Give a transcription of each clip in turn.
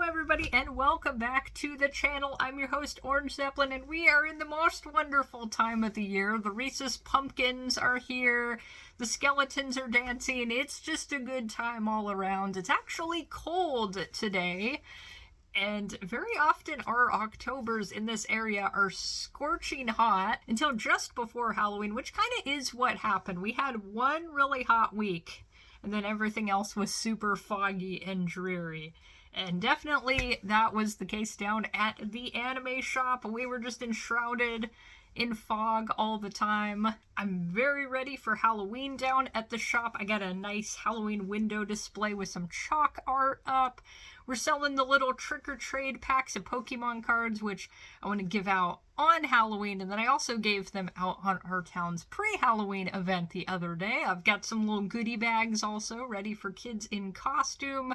everybody, and welcome back to the channel. I'm your host, Orange Zeppelin, and we are in the most wonderful time of the year. The Reese's pumpkins are here, the skeletons are dancing. It's just a good time all around. It's actually cold today, and very often our Octobers in this area are scorching hot until just before Halloween, which kind of is what happened. We had one really hot week, and then everything else was super foggy and dreary. And definitely that was the case down at the anime shop. We were just enshrouded in fog all the time. I'm very ready for Halloween down at the shop. I got a nice Halloween window display with some chalk art up. We're selling the little trick-or-trade packs of Pokemon cards, which I want to give out on Halloween, and then I also gave them out on our town's pre-Halloween event the other day. I've got some little goodie bags also ready for kids in costume.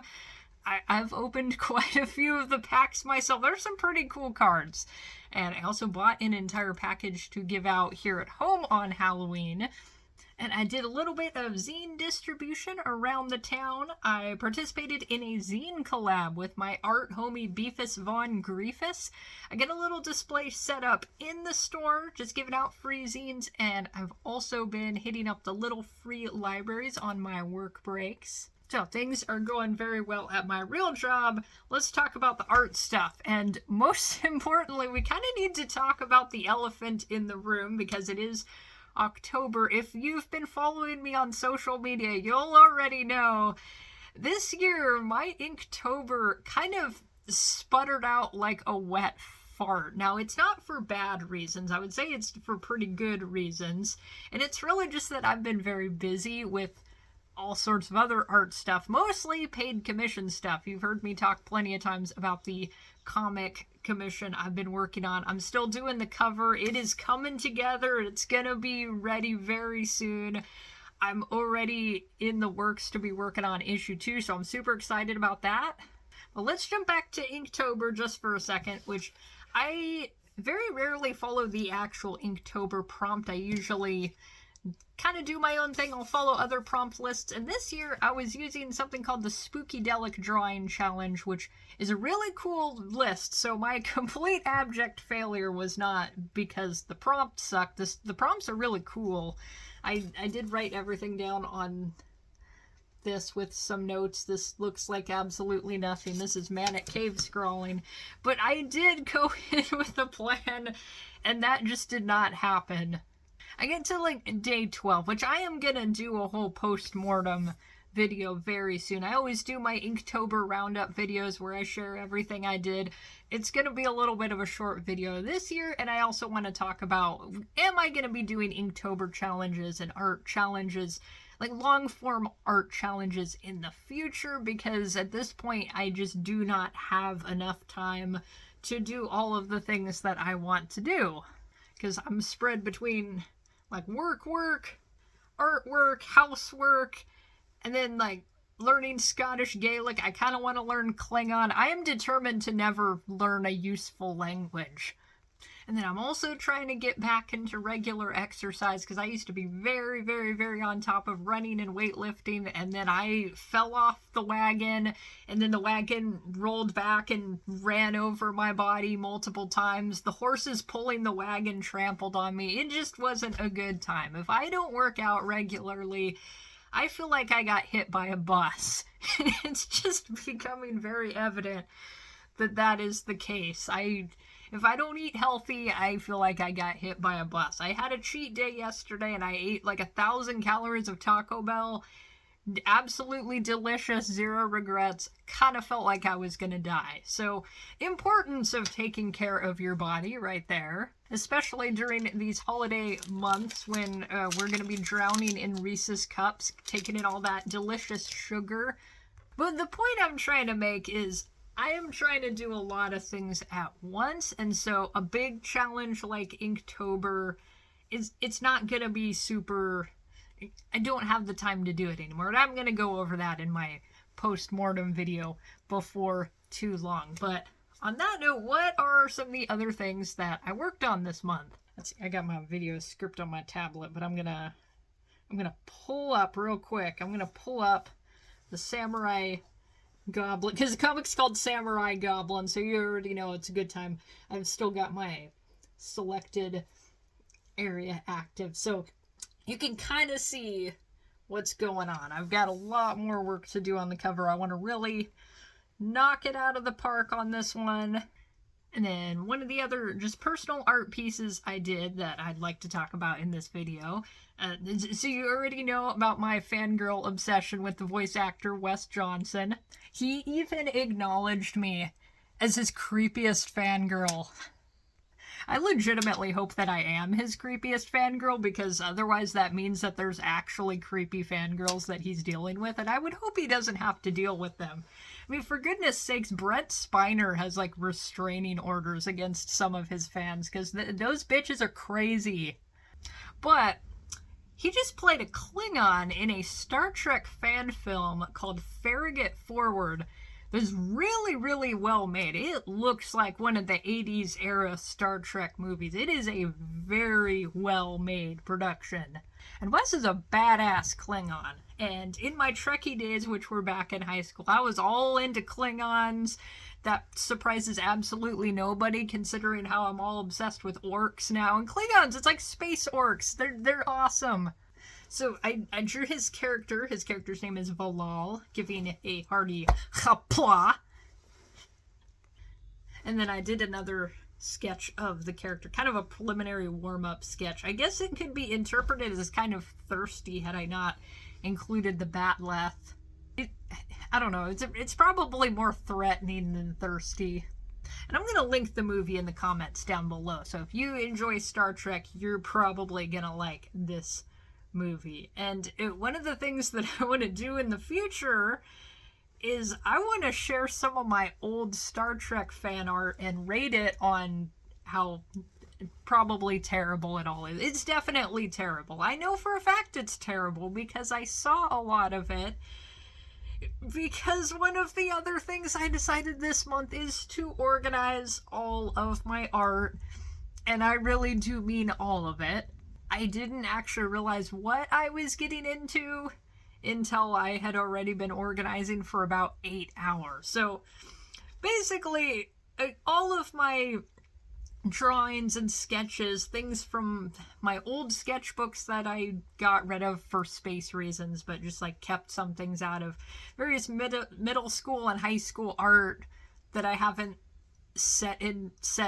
I've opened quite a few of the packs myself. There's some pretty cool cards. And I also bought an entire package to give out here at home on Halloween. And I did a little bit of zine distribution around the town. I participated in a zine collab with my art homie Beefus Von Griefus. I get a little display set up in the store, just giving out free zines. And I've also been hitting up the little free libraries on my work breaks. So things are going very well at my real job. Let's talk about the art stuff. And most importantly, we kind of need to talk about the elephant in the room because it is October. If you've been following me on social media, you'll already know this year my Inktober kind of sputtered out like a wet fart. Now, it's not for bad reasons. I would say it's for pretty good reasons. And it's really just that I've been very busy with all sorts of other art stuff, mostly paid commission stuff. You've heard me talk plenty of times about the comic commission I've been working on. I'm still doing the cover. It is coming together. It's gonna be ready very soon. I'm already in the works to be working on issue 2, so I'm super excited about that. But let's jump back to Inktober just for a second, which I very rarely follow the actual Inktober prompt. I usually kind of do my own thing. I'll follow other prompt lists, and this year I was using something called the Spookydelic Drawing Challenge, which is a really cool list. So my complete abject failure was not because the prompts sucked. The prompts are really cool. I did write everything down on this with some notes. This looks like absolutely nothing. This is manic cave scrolling, but I did go in with a plan, and that just did not happen. I get to like day 12, which I am gonna do a whole post-mortem video very soon. I always do my Inktober roundup videos where I share everything I did. It's gonna be a little bit of a short video this year, and I also want to talk about, am I gonna be doing Inktober challenges and art challenges, like long-form art challenges in the future, because at this point I just do not have enough time to do all of the things that I want to do, because I'm spread between like work, artwork, housework, and then like learning Scottish Gaelic. I kind of want to learn Klingon. I am determined to never learn a useful language. And then I'm also trying to get back into regular exercise because I used to be very, very, very on top of running and weightlifting, and then I fell off the wagon, and then the wagon rolled back and ran over my body multiple times. The horses pulling the wagon trampled on me. It just wasn't a good time. If I don't work out regularly, I feel like I got hit by a bus. It's just becoming very evident that that is the case. If I don't eat healthy, I feel like I got hit by a bus. I had a cheat day yesterday and I ate like 1,000 calories of Taco Bell. Absolutely delicious, zero regrets. Kind of felt like I was gonna die. So, importance of taking care of your body right there. Especially during these holiday months when we're gonna be drowning in Reese's cups, taking in all that delicious sugar. But the point I'm trying to make is, I am trying to do a lot of things at once, and so a big challenge like Inktober it's not gonna be super. I don't have the time to do it anymore, and I'm gonna go over that in my post-mortem video before too long. But on that note, what are some of the other things that I worked on this month? Let's see, I got my video script on my tablet, but I'm gonna pull up real quick. I'm gonna pull up the Samurai Goblin, because the comic's called Samurai Goblin, so you already know it's a good time. I've still got my selected area active, so you can kind of see what's going on. I've got a lot more work to do on the cover. I want to really knock it out of the park on this one. And then one of the other just personal art pieces I did that I'd like to talk about in this video. So you already know about my fangirl obsession with the voice actor Wes Johnson. He even acknowledged me as his creepiest fangirl. I legitimately hope that I am his creepiest fangirl, because otherwise that means that there's actually creepy fangirls that he's dealing with, and I would hope he doesn't have to deal with them. I mean, for goodness sakes, Brent Spiner has, like, restraining orders against some of his fans, because those bitches are crazy. But he just played a Klingon in a Star Trek fan film called Farragut Forward. It's really, really well made. It looks like one of the 80s era Star Trek movies. It is a very well made production. And Wes is a badass Klingon. And in my Trekkie days, which were back in high school, I was all into Klingons. That surprises absolutely nobody, considering how I'm all obsessed with orcs now. And Klingons, it's like space orcs. They're awesome. So I drew his character. His character's name is Valal, giving a hearty hapla. And then I did another sketch of the character, kind of a preliminary warm-up sketch. I guess it could be interpreted as kind of thirsty had I not included the batleth. I don't know. It's probably more threatening than thirsty. And I'm going to link the movie in the comments down below. So if you enjoy Star Trek, you're probably going to like this movie. And one of the things that I want to do in the future is I want to share some of my old Star Trek fan art and rate it on how probably terrible it all is. It's definitely terrible. I know for a fact it's terrible because I saw a lot of it. Because one of the other things I decided this month is to organize all of my art, and I really do mean all of it. I didn't actually realize what I was getting into until I had already been organizing for about 8 hours. So basically, all of my drawings and sketches, things from my old sketchbooks that I got rid of for space reasons, but just like kept some things out of various middle school and high school art that I haven't set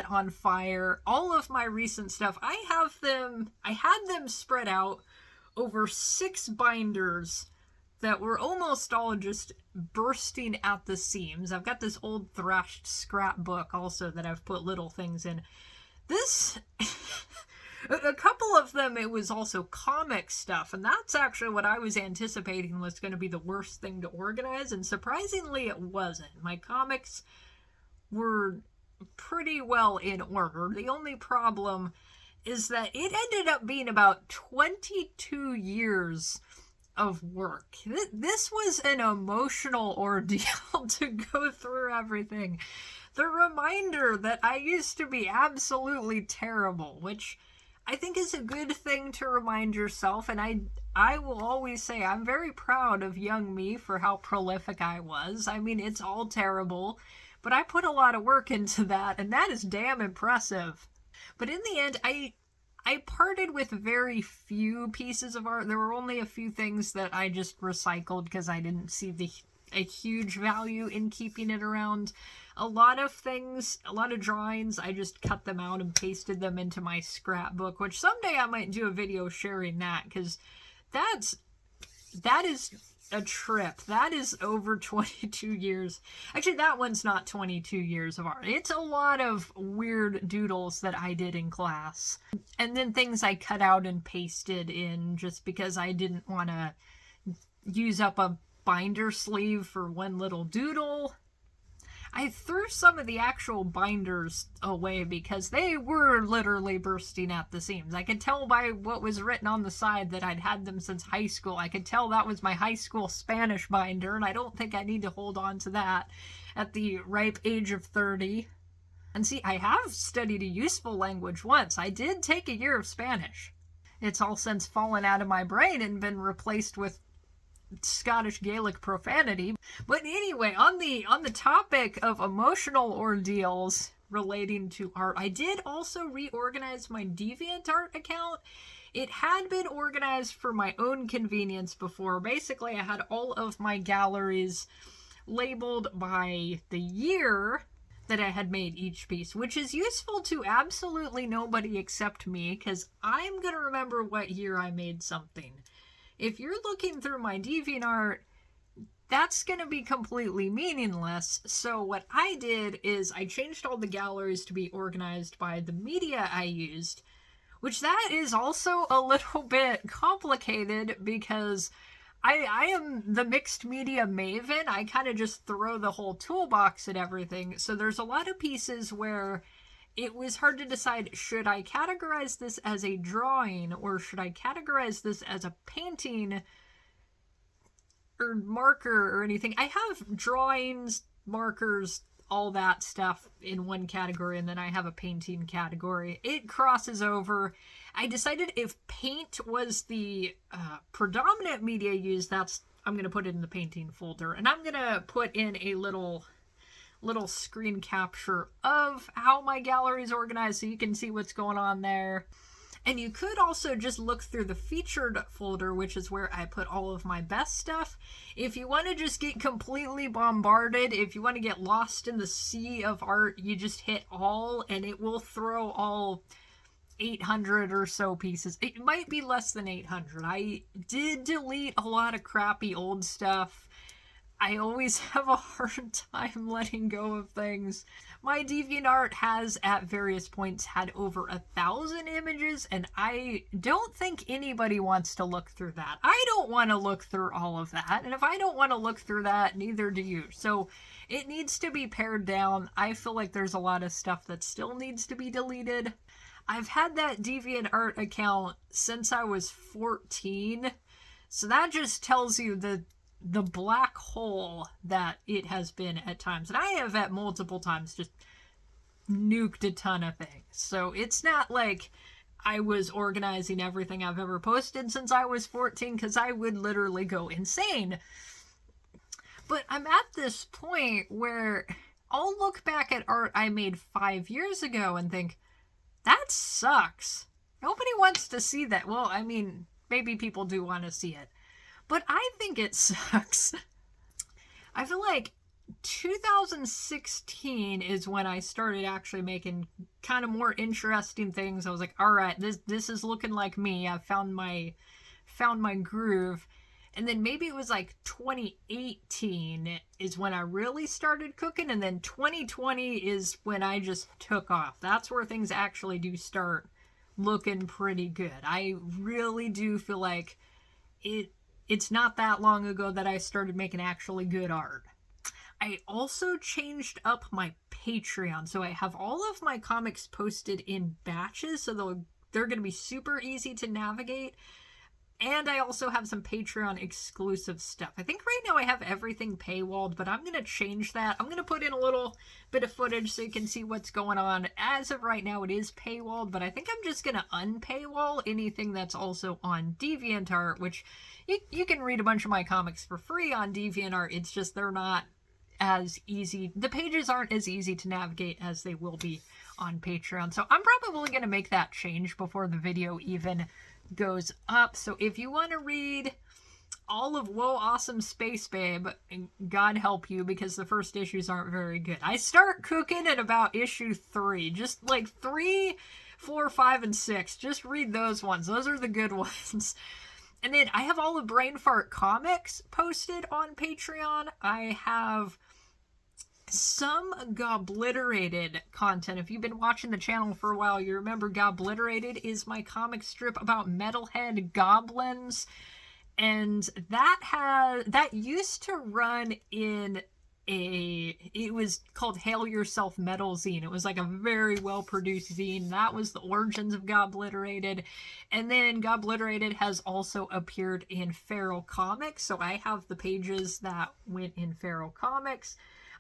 on fire. All of my recent stuff, I had them spread out over 6 binders that were almost all just bursting at the seams. I've got this old thrashed scrapbook also that I've put little things in. This a couple of them, it was also comic stuff, and that's actually what I was anticipating was going to be the worst thing to organize, and surprisingly it wasn't. My comics were pretty well in order. The only problem is that it ended up being about 22 years of work. This was an emotional ordeal to go through everything. The reminder that I used to be absolutely terrible, which I think is a good thing to remind yourself, and I will always say I'm very proud of young me for how prolific I was. I mean, it's all terrible, but I put a lot of work into that, and that is damn impressive. But in the end, I parted with very few pieces of art. There were only a few things that I just recycled because I didn't see a huge value in keeping it around. A lot of things, a lot of drawings, I just cut them out and pasted them into my scrapbook, which someday I might do a video sharing that, because that is a trip. That is over 22 years. Actually, that one's not 22 years of art. It's a lot of weird doodles that I did in class. And then things I cut out and pasted in just because I didn't want to use up a binder sleeve for one little doodle. I threw some of the actual binders away because they were literally bursting at the seams. I could tell by what was written on the side that I'd had them since high school. I could tell that was my high school Spanish binder, and I don't think I need to hold on to that at the ripe age of 30. And see, I have studied a useful language once. I did take a year of Spanish. It's all since fallen out of my brain and been replaced with Scottish Gaelic profanity. But anyway, on the topic of emotional ordeals relating to art, I did also reorganize my DeviantArt account. It had been organized for my own convenience before. Basically, I had all of my galleries labeled by the year that I had made each piece, which is useful to absolutely nobody except me, because I'm going to remember what year I made something. If you're looking through my DeviantArt, that's going to be completely meaningless. So what I did is I changed all the galleries to be organized by the media I used, which that is also a little bit complicated because I am the mixed media maven. I kind of just throw the whole toolbox at everything. So there's a lot of pieces where it was hard to decide, should I categorize this as a drawing or should I categorize this as a painting or marker or anything. I have drawings, markers, all that stuff in one category, and then I have a painting category. It crosses over. I decided if paint was the predominant media used, I'm going to put it in the painting folder, and I'm going to put in a little screen capture of how my gallery is organized so you can see what's going on there. And you could also just look through the featured folder, which is where I put all of my best stuff. If you want to just get completely bombarded, if you want to get lost in the sea of art, you just hit all and it will throw all 800 or so pieces. It might be less than 800. I did delete a lot of crappy old stuff. I always have a hard time letting go of things. My DeviantArt has at various points had over 1,000 images, and I don't think anybody wants to look through that. I don't want to look through all of that, and if I don't want to look through that, neither do you. So it needs to be pared down. I feel like there's a lot of stuff that still needs to be deleted. I've had that DeviantArt account since I was 14, so that just tells you the black hole that it has been at times. And I have at multiple times just nuked a ton of things. So it's not like I was organizing everything I've ever posted since I was 14, because I would literally go insane. But I'm at this point where I'll look back at art I made 5 years ago and think, that sucks. Nobody wants to see that. Well, I mean, maybe people do want to see it, but I think it sucks. I feel like 2016 is when I started actually making kind of more interesting things. I was like, all right, this is looking like me. I've found my groove. And then maybe it was like 2018 is when I really started cooking, and then 2020 is when I just took off. That's where things actually do start looking pretty good. I really do feel like it's not that long ago that I started making actually good art. I also changed up my Patreon. So I have all of my comics posted in batches, so they're going to be super easy to navigate. And I also have some Patreon exclusive stuff. I think right now I have everything paywalled, but I'm going to change that. I'm going to put in a little bit of footage so you can see what's going on. As of right now, it is paywalled, but I think I'm just going to unpaywall anything that's also on DeviantArt, which you can read a bunch of my comics for free on DeviantArt. It's just they're not as easy. The pages aren't as easy to navigate as they will be on Patreon. So I'm probably going to make that change before the video even goes up. So if you want to read all of Whoa Awesome Space Babe, God help you, because the first issues aren't very good. I start cooking at about issue 3. Just like 3, 4, 5, and 6. Just read those ones. Those are the good ones. And then I have all the Brain Fart comics posted on Patreon. I have some Gobliterated content. If you've been watching the channel for a while, you remember Gobliterated is my comic strip about metalhead goblins, and that used to run in it was called Hail Yourself Metal Zine. It was like a very well produced zine. That was the origins of Gobliterated. And then Gobliterated has also appeared in Feral Comics, so I have the pages that went in Feral Comics.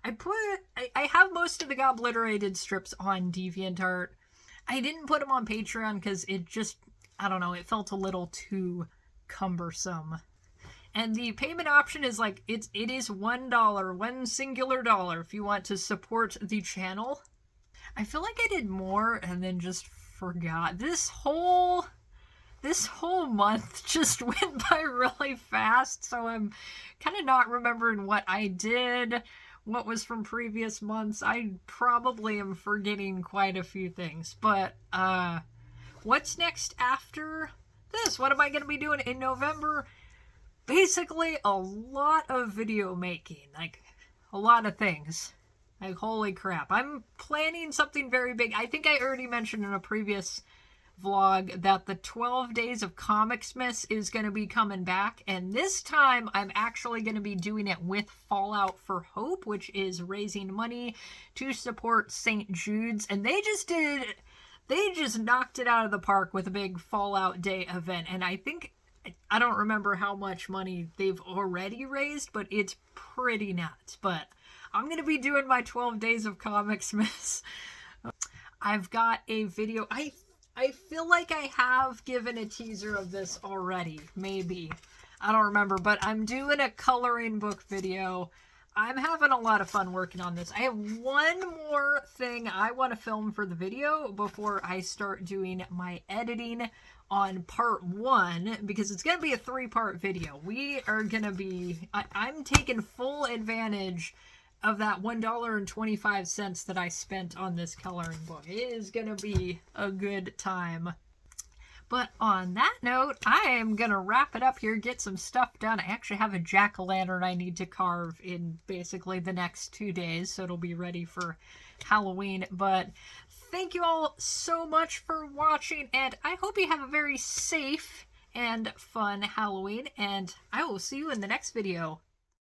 I have most of the Gobliterated strips on DeviantArt. I didn't put them on Patreon because it just, I don't know, it felt a little too cumbersome. And the payment option is like, it is $1, one singular dollar, if you want to support the channel. I feel like I did more and then just forgot. This whole month just went by really fast, so I'm kind of not remembering what I did, what was from previous months. I probably am forgetting quite a few things, but what's next after this? What am I going to be doing in November? Basically a lot of video making, like a lot of things. Like, holy crap. I'm planning something very big. I think I already mentioned in a previous vlog that the 12 Days of Comicsmas is going to be coming back, and this time I'm actually going to be doing it with Fallout for Hope, which is raising money to support St. Jude's, and they just knocked it out of the park with a big Fallout Day event, and I don't remember how much money they've already raised, but it's pretty nuts. But I'm going to be doing my 12 Days of Comicsmas. I've got a video. I feel like I have given a teaser of this already. Maybe. I don't remember. But I'm doing a coloring book video. I'm having a lot of fun working on this. I have one more thing I want to film for the video before I start doing my editing on part 1, because it's going to be a 3-part video. We are going to be... I'm taking full advantage of that $1.25 that I spent on this coloring book. It is going to be a good time. But on that note, I am going to wrap it up here, get some stuff done. I actually have a jack-o'-lantern I need to carve in basically the next 2 days, so it'll be ready for Halloween. But thank you all so much for watching, and I hope you have a very safe and fun Halloween, and I will see you in the next video.